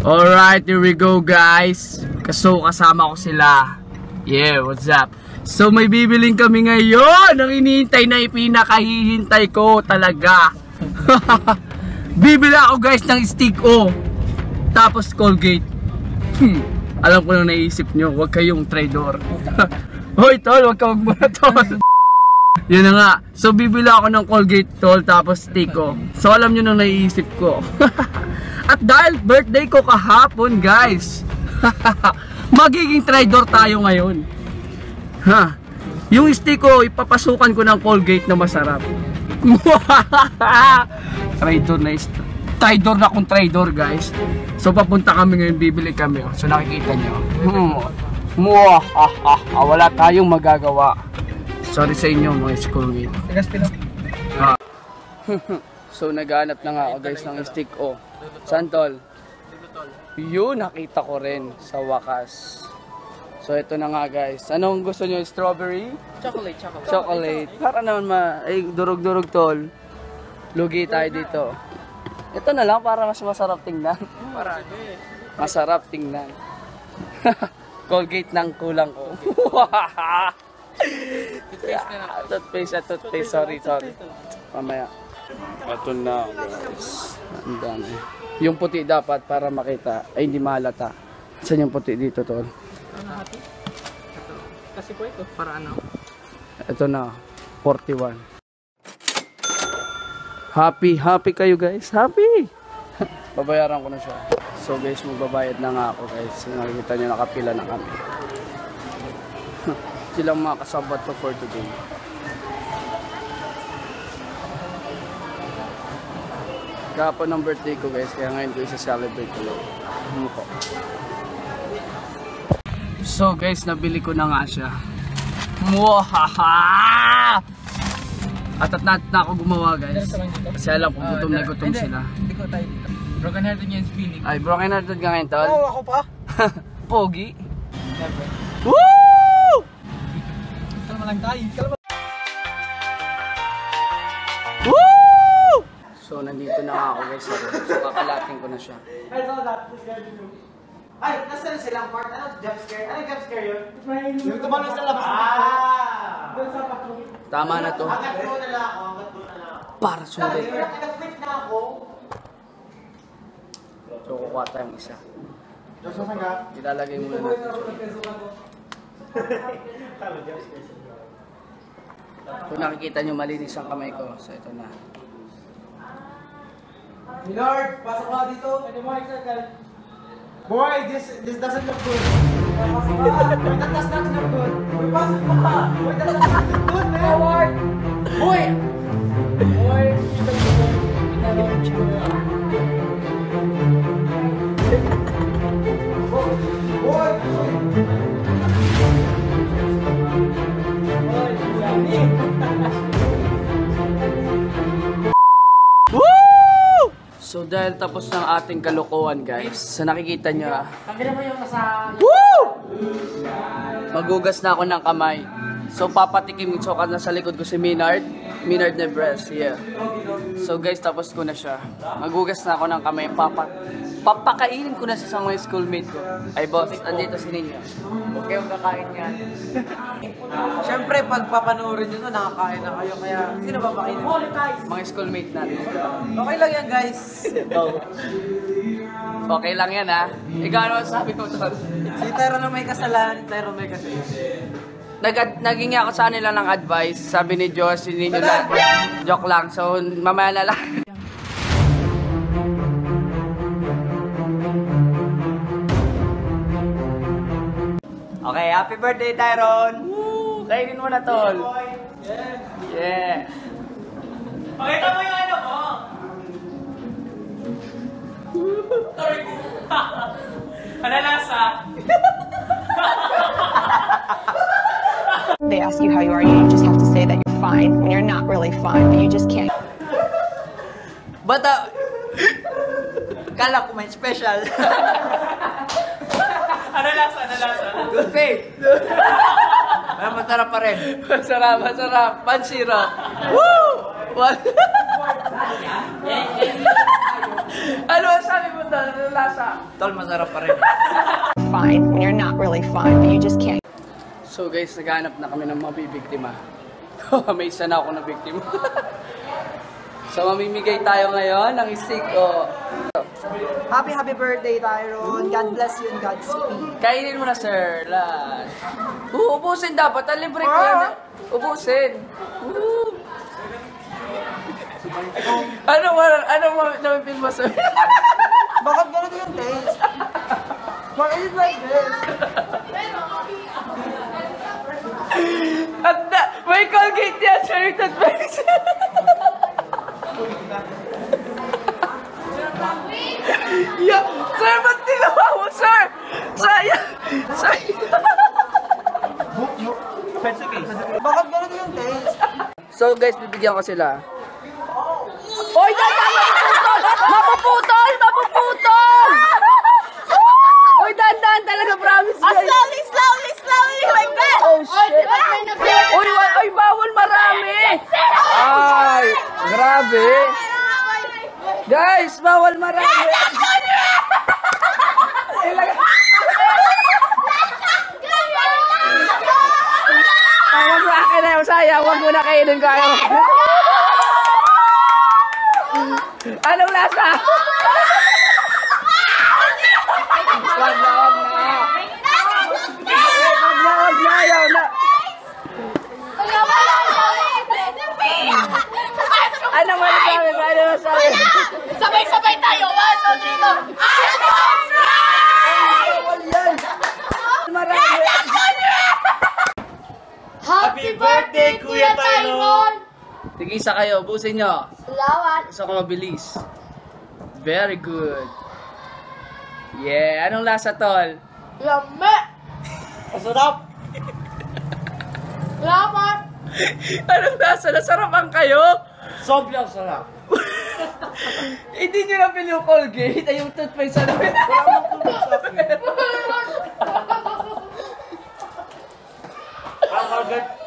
Alright, here we go guys. So kasama ko sila. Yeah, what's up? So may bibiling kami ngayon. Ang hinihintay na ipinakahihintay ko talaga. Bibili ako guys ng stick O. Tapos Colgate. Alam ko na naisip nyo, huwag kayong traidor. Hoy tol, huwag ka magmuna tol. Yun na nga. So bibili ako ng Colgate tol, tapos stick O. So alam nyo na naisip ko. At dahil birthday ko kahapon guys, magiging traidor tayo ngayon. Yung stick ko, ipapasukan ko ng Colgate na masarap. Traidor na akong traidor guys. So papunta kami ngayon, bibili kami. So nakikita nyo. Wala tayong magagawa. Sorry sa inyo mga schoolmate. So naghanap na nga ako guys ng stick O. Santol. Yun, nakita ko rin sa wakas. So ito na nga guys. Anong gusto nyo? Strawberry? Chocolate. Chocolate. Para naman durog-durog tol. Lugi tayo dito. Ito na lang para mas masarap tingnan. Masarap tingnan. Colgate ng kulang ko. Toothpaste. Sorry. Mamaya. Ito na guys. Ang dami. Yung puti dapat para makita ay hindi mahalata. Saan yung puti dito tol? Kasi po ito para ano? Ito na 41. Happy kayo guys. Happy. Babayaran ko na siya. So guys, magbabayad na nga ako guys. Nakikita nyo nakapila na kami. Silang mga kasabat ko for today. Kahapon ng birthday ko guys, kaya ngayon ko isa-celebrate ko. So guys, nabili ko na nga siya. Muahaha! At na ako gumawa guys. Kasi alam ko gutom na gutom sila. Hindi ko tayo dito. Broken hearted yung feeling. Ay, broken hearted ka ngayon tol? Oo, ako pa. Pogi. Never. Woo! Kalma lang tayo. So nandito na nga ako guys. So kakalating ko na siya. Ay, nasa silang part? Ano jump scare? Ano jump scare yun? Yung tumalon sa labas. Doon sa patrol. Tama na to. Hanggat ko na lang ako. Para sulit. Nag-quit na ako. So kukuha tayong isa. Saan ka? Ilalagay muna natin. So nakikita nyo malinis ang kamay ko. So ito na. Milord, pasok ka dito. Boy, this doesn't look good. Boy, that does not look good. Boy, pasok ka. Boy, that does not look good, man. Howard! Boy! Boy, So dahil tapos ng ating kalokohan guys, so nakikita nyo Tanggalin mo yung nasa... Woo! Magugas na ako ng kamay. So papatikim so ka na sa likod ko si Minard Nebres, yeah. So guys, tapos ko na siya. Magugas na ako ng kamay, papakainin ko na sa mga schoolmate ko. Ay boss, andito si Ninyo. Huwag kayong kakain yan. Siyempre, pag papanoorin nyo, nakakain na kayo. Kaya, sino ba makainin? Mga schoolmate natin. Okay lang yan, guys. Okay lang yan ha. Ikaw ano sabi mo tol? Si Tyro na may kasalanan, Tyro may kasalanan. Naging ako sa nila ng advice. Sabi ni Diyos, hindi nyo lang. Joke lang. So, mamaya na lang. Okay, happy birthday, Tyron! Woo! Kainin mo na, tol. Yeah. Pakita mo yung ano mo! Ano lasa? They ask you how you are, you just have to say that you're fine when you're not really fine, but you just can't. But Kala ko may special. Ano lasa? Toothpaste. Pero masarap pa rin. Masarap, masarap. Pansira. Woo! What? Ano ang sabi mo doon? Ano lasa? Tol, masarap pa rin. Fine when you're not really fine, but you just can't. So guys, naghanap na kami ng mabibiktima. May isa na ako na biktima. So mamimigay tayo ngayon ng stick. Oh. Happy birthday, Tyron. God bless you and Godspeed. Kainin mo na, sir. Last. Ubusin dapat. Ang libre ko yan. Ubusin. Ano mo napipil mo, sir? Bakit ganito yung taste? Why is it like this? At may Colgate yan, sir. Toothpaste. Yeah. Sir, ba't nilawa mo, sir? Sayang. Bakit ganito yung taste? So guys, bibigyan ko sila. Oy, mapuputol! Mapuputol! Mapuputol! Oy, dahan-dahan talaga, promise guys. Slowly, like that! Oh, shit. Oy, bawal marami. Ay, grabe. Guys, bawal marami. Huwag mo akin na yung saya. Huwag mo na kainin ko. Anong lasa? Wag na. Ayaw na. Ano masasabi? Ano masasabi? Sabay-sabay tayo! 1, 2, 3, go! Bawal yan. Marami. Happy birthday, Kuya Tyron! Sige, isa kayo. Busin nyo. Salamat! Gusto ko mabilis. Very good. Yeah. Anong lasa, tol? Lame! Masarap! Salamat! Anong lasa? Nasarapan kayo? Sobrang sarap! Hindi nyo na pili yung Colgate. Ay, yung toothpaste sa namin.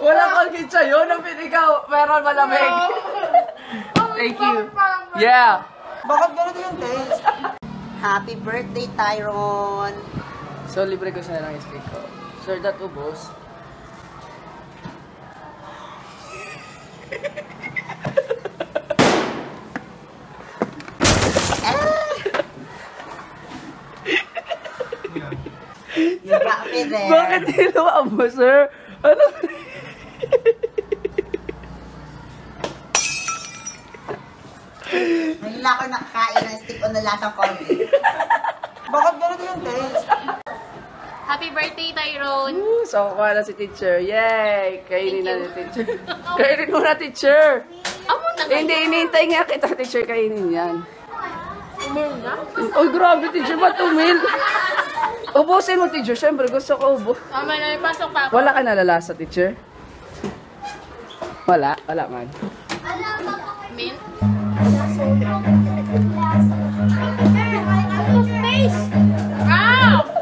Walang Colgate sa'yo. Nang pili ka, meron malamig. Thank you. Yeah. Bakit ganito yung taste? Happy birthday, Tyron! So, libre ko sa'yo ng steak ko. Sir, that ubos. You got me there! Bakit niluwa mo, sir? Ano? Ngayon lang ako nakakain ng stick on the lasang Colgate. Bakit ganito yung taste? Happy birthday, Tyron! So, kuha na si teacher. Yay! Kainin na ni teacher. Kainin mo na, teacher! Amo na Hindi, inihintay nga kita, teacher. Kainin yan. Uy, grabe, teacher. Ba't umil? Ubusin mo, teacher. Siyempre, gusto ko ubos. Mama na, pasok pa ako. Wala ka nalalasa, teacher? Wala? Wala man. Mint?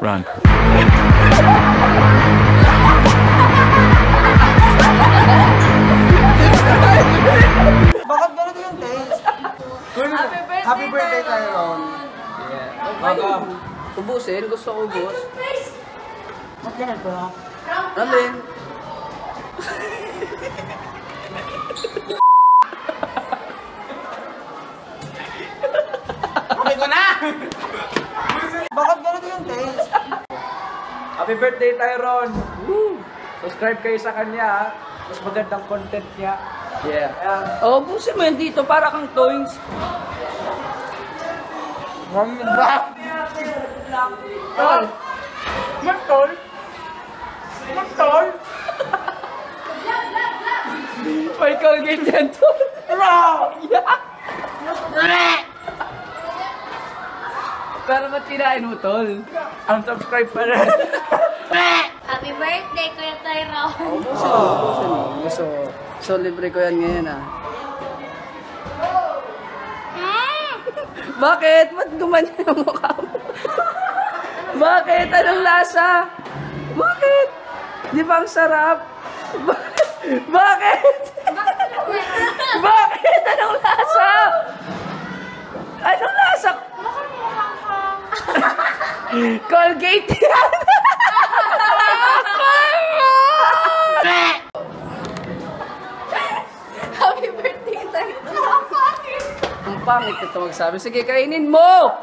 Run. Bakit ganito yung taste? Happy birthday, Tyron! Ubusin? Gusto ko ubos. Magdala ko. Alin? Okay ko na! Bakit ganito yung taste? Happy birthday, Tyron! Subscribe kayo sa kanya, ha? Mas magandang content niya. Yeah. Ayan. Oh, ubusin mo yan dito para kang toys. Tol! Magtol! Magtol! May Colgate yan, tol. Yeah. Pero ba't kinain mo, tol? Unsubscribe pa rin. Happy birthday, Kuya Tyron! Ubusin mo. So, libre ko yan ngayon, ah. Bakit? Ba't gumanyan ang mukha mo? Bakit? Anong lasa? Bakit? Di ba ang sarap? Bakit? Bakit? Anong lasa? Anong lasa? Colgate yan! Happy birthday tayo. Ang pangit ito magsabi. Sige, kainin mo!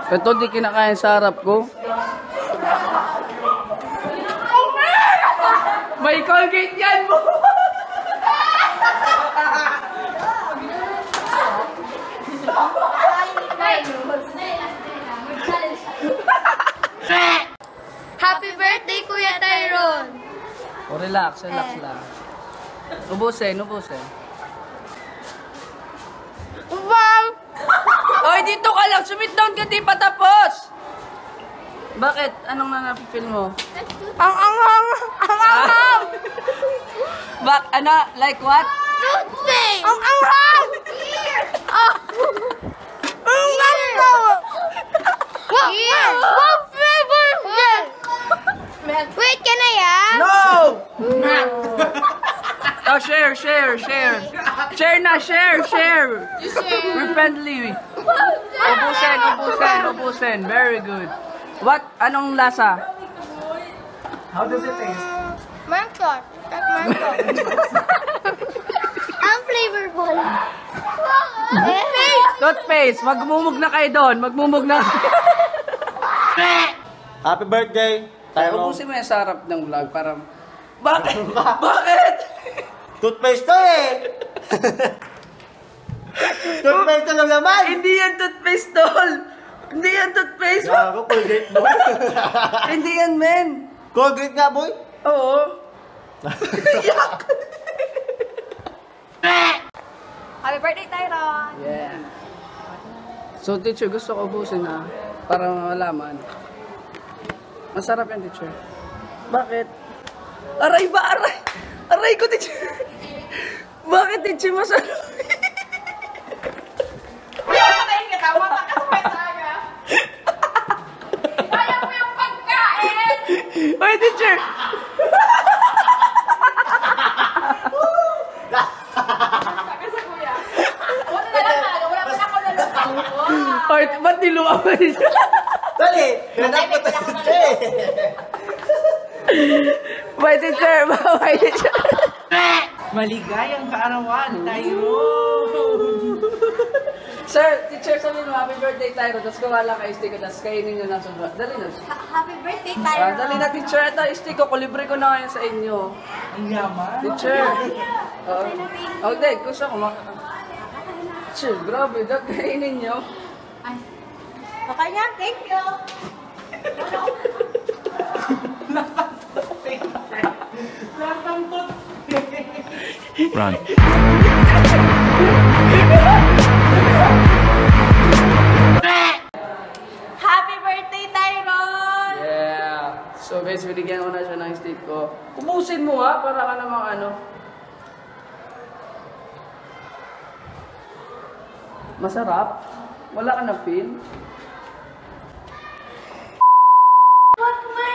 Ito di kinakain sa harap ko. May Colgate yan mo! Happy birthday, Kuya Tyron! Oh, relax lang. Ubusin. Wow! Oy, dito ka lang! Sumit down ka, di pa tapos! Bakit? Anong nanapipil mo? Ang anghang! Ano? Like what? Toothpaste! Ang anghang! Ang anghang! What flavor is this? Wait, can I have? No! Oh, share. Share na, share. We're friendly. Ubusin. Very good. What? Anong lasa? How does it taste? Mango. Mango. Ang flavorful. Toothpaste. Magmumug na kayo doon. Happy birthday, Tyrone. Ubusin mo yung sarap ng vlog para... Bakit? Toothpaste to eh! Toothpaste lang naman! Hindi yan toothpaste, tol. Hindi yan toothpaste. Gago, Colgate boy. Hindi yan, men. Colgate nga, boy. Oo. Yak. Happy birthday, Tyron! Yeah. So, teacher, gusto ko ubusin na para malaman. Masarap yan, teacher. Bakit? Aray ba? Aray ko, teacher. Bakit, teacher, masarap? Patayin ka, tama ka sa pasaga. Kaya mo yung pagkain! Oy, teacher! Oy, ba't niluwa siya? Dali! Hanap ko tayo siya eh! Bye, teacher! Bye, teacher! Maligayang kaarawan, Tyrone! Sir, teacher, sabihin mo, happy birthday, Tyro. Tapos kumala ka, stick ko, tapos kainin nyo ng sobra. Dali na. Happy birthday, Tyron! Dali na, teacher. Ito, stick ko. Kulibre ko na ngayon sa inyo. Ang yaman. Teacher. Okay, gusto ko Teacher, grabe. Dahil kainin nyo. Okay na, thank you! Run. Happy birthday, Tyron! Yeah. So guys, binigyan ko na siya ng stick ko. Ubusin mo nga, para ka namang ano. Masarap. Wala ka na feel. What my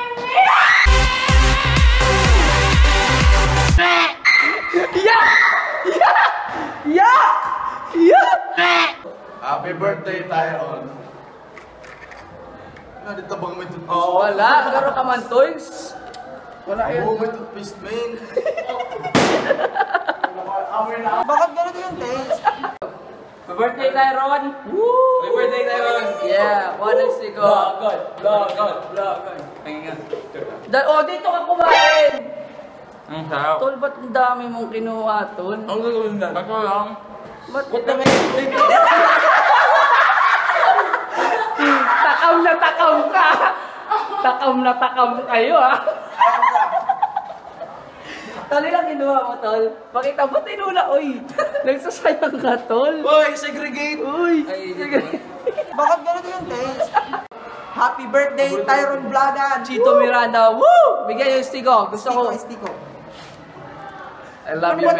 Happy birthday, Tyron. Dito bang may toothpaste? Oh, wala. Garo ka man, toys. Wala Oo, yun. may toothpaste, man. Bakit ganito yung taste? Happy birthday, Tyron! Woo! Happy birthday, Tyron! Yeah, one and stick ko. Oh, dito ka kumain! Ang sarap. Tol, ba't ang dami mong kinuha, tol? Ang gagawin na? Bato lang. Ba't takam na takam ka! Takam na takam kayo, ha? Talagang kinuha mo, tol. Pakita mo, tinula, oy. Nagsasayang ka, tol. Boy, segregate! Uy! Bakit ganito yung taste? Happy birthday, Tyrone Bladan! Chito Miranda, woo! Bigyan yung stick ko. Gusto ko. Stiko. I love you, man.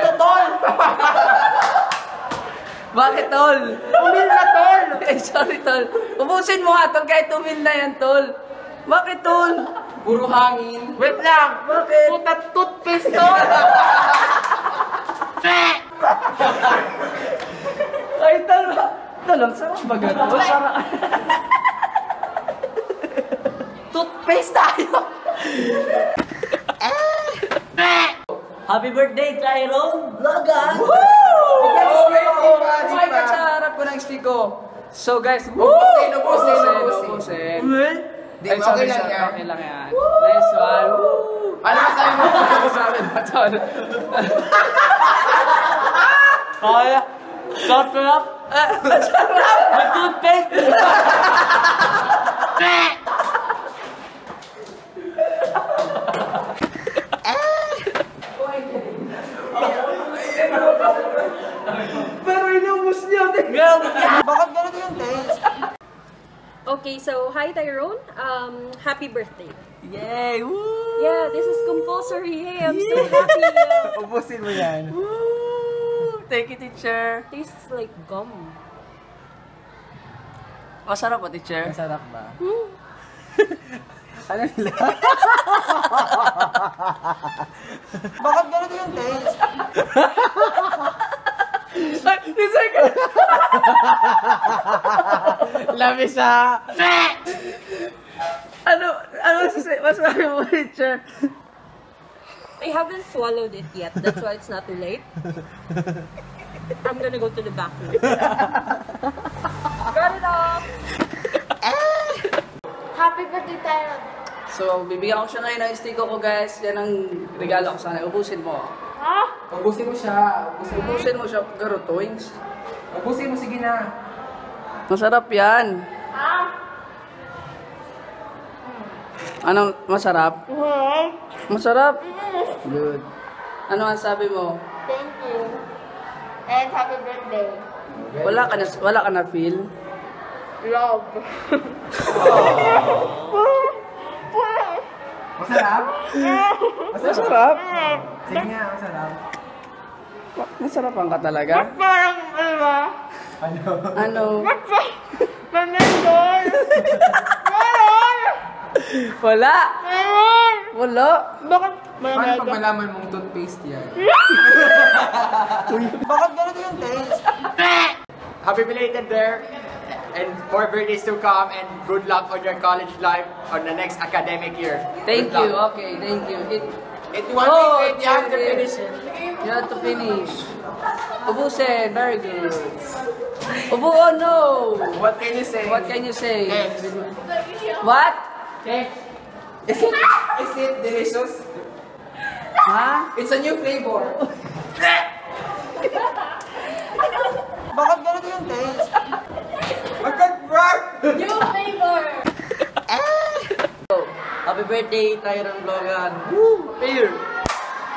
Bakit, tol? Umil na, tol! Eh, sorry, tol. Ubusin mo nga, tol, kahit tumil na yan, tol. Bakit, tol? Puro hangin. Wait lang! Bakit? Puta toothpaste, tol! Ay, tol, tol, ang sarap ba gano'n? Parang... Toothpaste tayo! Happy birthday, Tyrone Vlogan! Oh my God, sa harap ko ng stick ko. So guys, ubusin. Ay, sorry, okay lang yan. Nice one. Ano masabi mo? Sorry, tol. Kaya. Sarap. Sarap. Toothpaste. Pero inubos niya. Bakit ganito yung taste? Okay, so hi Tyrone. Happy birthday. Yay! Woo! Yeah, this is compulsory. Hey, I'm so happy. Ubusin mo yan. Woo! Thank you, teacher. Tastes like gum. Masarap ba, teacher? Masarap ba? Ano nila? Bakit ganito yung taste? Ay, teacher ka! Labis ha! Ano masasabi mo, teacher? I haven't swallowed it yet. That's why it's not too late. I'm gonna go to the bathroom. Got it off! Happy birthday, Tyrone. So, bibigyan ko siya ngayon ng stick ko, guys. Yan ang regalo ko sana. Ubusin mo. Ha? Ubusin mo siya. Ubusin mo siya, pero twins. Ubusin mo, sige na. Masarap yan. Ha? Anong masarap? Masarap? Good. Ano ang sabi mo? Thank you. And happy birthday. Wala ka na feel? Love. Masarap? Masarap? Sige nga, masarap. Masarapan ka talaga? Parang, Ano? Mamendol. Wala! Meron. Wala! Bakit? Paano pag malaman mong toothpaste yan? Bakit ganito yung taste? Happy belated there, and more birthdays to come, and good luck on your college life on the next academic year. Thank Good you, luck. okay, thank you. It one Oh, thing, you have to okay. finish it. You have to finish. Ubusin, very good. Oh no! What can you say? What can you say? What? Is it delicious? Ha? It's a new flavor. Bakit ganito yung taste? New flavor. Happy birthday, Tyrone Vlogan. Woo! Beer!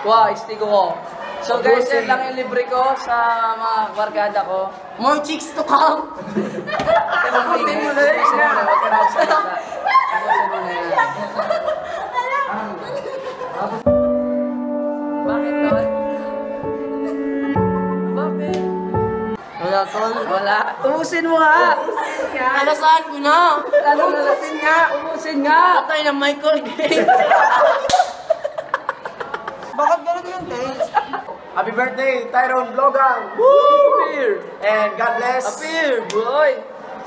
Wow, istigo ko. So guys, yan lang yung libre ko sa mga barkada ko. More chicks to come. Ubusin mo na yan. Huwag ka na magsalita. Ubusin mo na yan. Bakit, tol? Bakit? Wala, tol. Wala. Ubusin mo nga. Alasaan ko na! Ubusin nga. Ubusin nga. Patay na Michael Gates! Bakit ganito yung taste? Happy birthday, Tyrone Vlogan. Woo! Beer! And God bless. A beer, boy!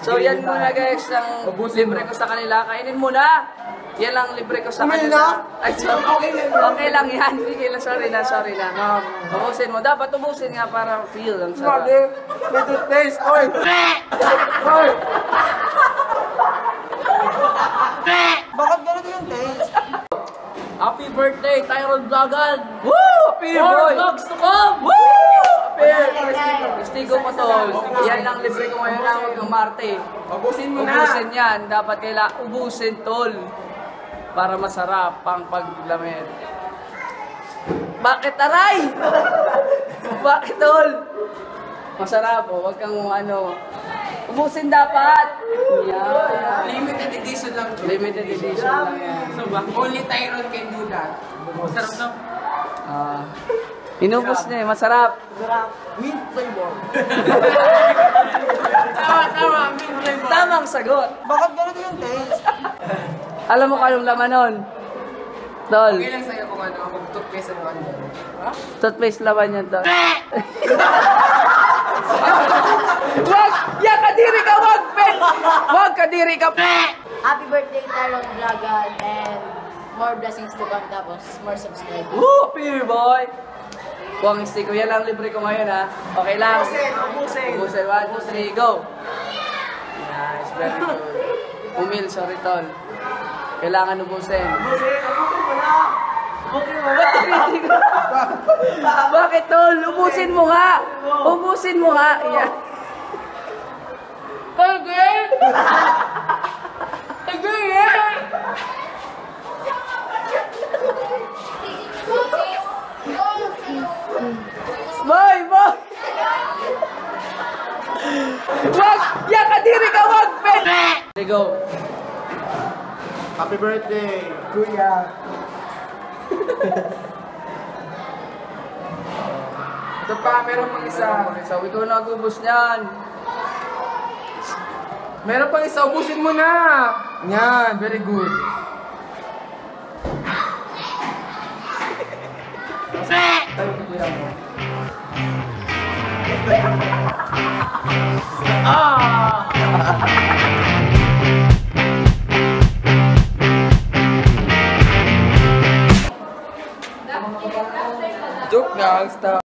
So yan muna guys, ang libre ko sa kanila. Kainin muna! Yan lang libre ko sa kanila. Ay, sorry. Okay lang yan. Sige lang, sorry na. Ubusin mo. Dapat ubusin nga para feel ang sarap. May toothpaste. Oy! Bakit ganito yung taste? Happy birthday, Tyrone Vlogan! Woo! Beer, boy! Vlogs to come! Woo! Beer! Stigo mo to. Yan lang libre ko ngayon lang ng Marte. Ubusin mo na. Ubusin yan. Dapat ubusin, tol. Para masarap pang paglamit. Bakit, aray? Bakit, tol? Masarap, oh. Huwag kang ubusin dapat. Yan. Limited edition lang. Limited edition lang yan. Only Tyrone can do that. Sarap na. Inubos niya eh, masarap. Mint flavor. Tama, mint flavor. Tamang sagot. Bakit ganito yung taste? Alam mo kung anong laman nun? Tol. Okay lang sa'yo kung ano, kung toothpaste ang ano. Toothpaste laman yan, tol. Wag! Ya, kadiri ka! Wag, Ben! Wag, kadiri ka! Happy birthday, Tyrone Vlogan, and more blessings to come, tapos more subscribers. Woo! Peer boy! Kuwang stick ko. Yan lang libre ko ngayon, ha? Okay lang. Ubusin. 1, 2, 3, go! Nice, very good. Umil, sorry, tol. Kailangan ubusin. Bakit, tol? Ubusin mo nga! Ubusin mo nga! Yan. Again! Again! Boy! Boy! Wag! Ya, kadiri ka! Wag, Ben! Here go. Happy birthday! Kuya. Ito pa, meron pang isa. So, ikaw nag-ubos niyan. Meron pang isa, ubusin mo na. Yan, very good. Joke lang, stop.